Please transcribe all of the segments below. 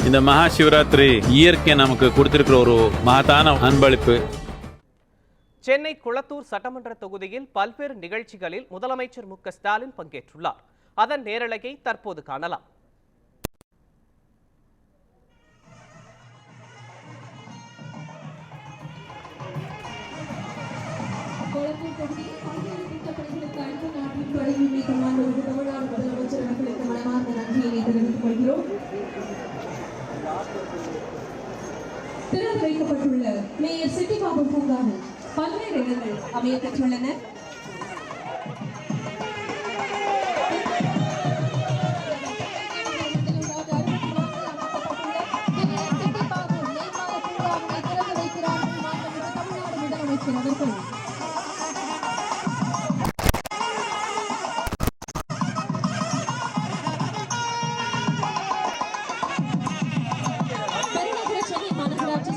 இந்த மகா சிவராத்திரி இயற்கை நமக்கு கொடுத்திருக்கிற ஒரு மகத்தான அன்பளிப்பு. சென்னை குளத்தூர் சட்டமன்ற தொகுதியில் பல்வேறு நிகழ்ச்சிகளில் முதலமைச்சர் மு.க.ஸ்டாலின் பங்கேற்றுள்ளார். அதன் நேரலையை தற்போது காணலாம். திறந்து வைக்கப்பட்டுள்ள மேயர் சிட்டி பாபு பூங்காவில் பல்வேறு இடங்கள் அமைய பெற்றுள்ளன.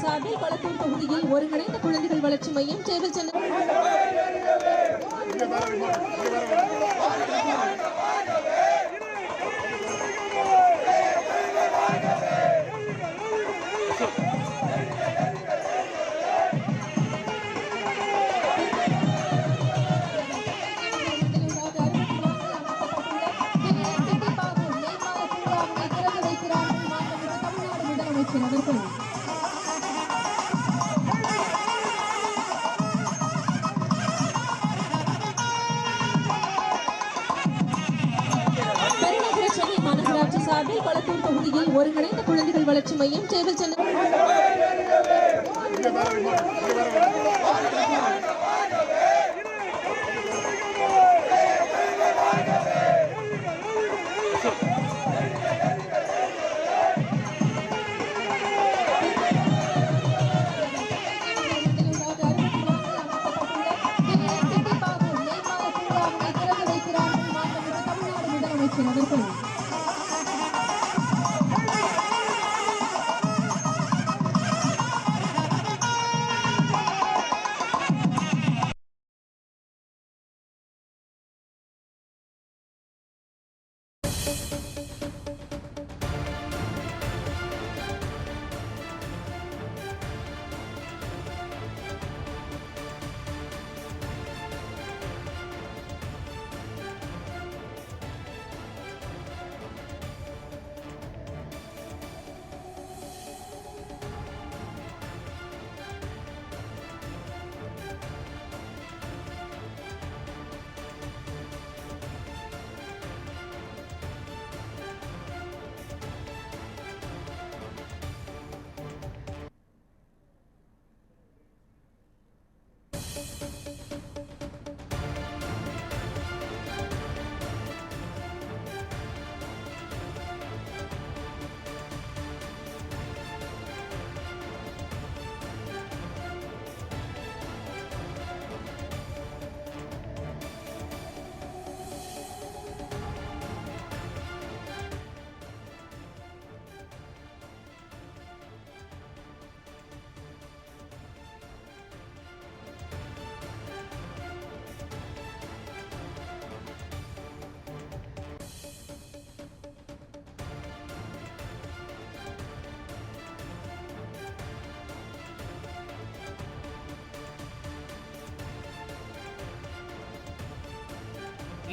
சார்பில் கொளத்தூர் தொகுதியில் ஒருங்கிணைந்த குழந்தைகள் வளர்ச்சி மையம் சேவல் சென்னை சார்பில் கொளத்தூர் தொகுதியில் ஒருங்கிணைந்த குழந்தைகள் வளர்ச்சி மையம் சேவல் சென்னை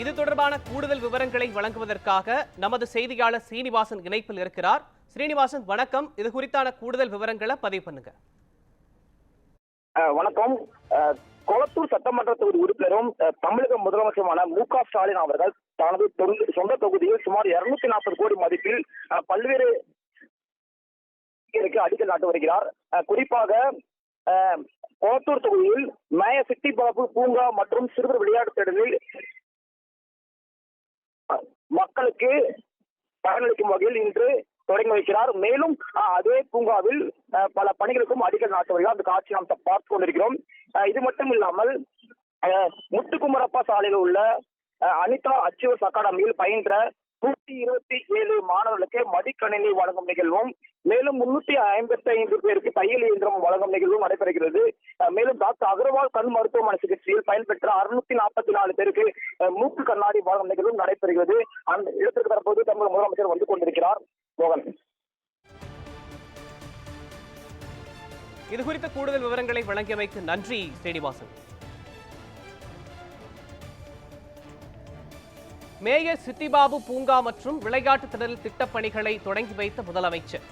இது தொடர்பான கூடுதல் விவரங்களை வழங்குவதற்காக நமது செய்தியாளர் ஸ்ரீனிவாசன் இணைப்பில் இருக்கிறார். ஸ்ரீனிவாசன், வணக்கம். இது குறித்தான கூடுதல் விவரங்களை பதிவு பண்ணுங்க. வணக்கம். கொளத்தூர் சட்டமன்ற தொகுதி உறுப்பினரும் தமிழக முதலமைச்சருமான மு.க.ஸ்டாலின் அவர்கள் தனது சொந்த தொகுதியில் சுமார் 240 கோடி மதிப்பில் பல்வேறு அடிக்கல் நாட்டு வருகிறார். குறிப்பாக கொளத்தூர் தொகுதியில் மேயர் சிட்டி பாபு பூங்கா மற்றும் சிறுவர் விளையாட்டு திடலில் மக்களுக்கு பயனளிக்கும் வகையில் இன்று தொடங்கி வைக்கிறார். மேலும் அதே பூங்காவில் பல பணிகளுக்கும் அடிக்கல் நாட்டு வருகிறார். அந்த காட்சி நாம் பார்த்து கொண்டிருக்கிறோம். இது மட்டும் இல்லாமல் முத்துக்குமரப்பா சாலையில் உள்ள அனிதா அச்சீவர்ஸ் அகாடமியில் பயின்ற 127 மாணவர்களுக்கு மடிக்கணினி வழங்கும் நிகழ்வும், மேலும் 355 பேருக்கு தையல் இயந்திரம் வழங்கும் நிகழ்வும் நடைபெறுகிறது. மேலும் டாக்டர் அகர்வால் கண் மருத்துவமனை சிகிச்சையில் பயன்பெற்ற 644 பேருக்கு மூக்கு கண்ணாடி வழங்கும் நிகழ்வும் நடைபெறுகிறது. அந்த இடத்திற்கு தற்போது தமிழக முதலமைச்சர் வந்து கொண்டிருக்கிறார். மோகன். இது குறித்த கூடுதல் விவரங்களை வழங்கியமைக்கு நன்றி ஸ்ரீனிவாசன். மேயர் சிட்டிபாபு பூங்கா மற்றும் விளையாட்டு திடல் திட்டப்பணிகளை தொடங்கி வைத்த முதலமைச்சர்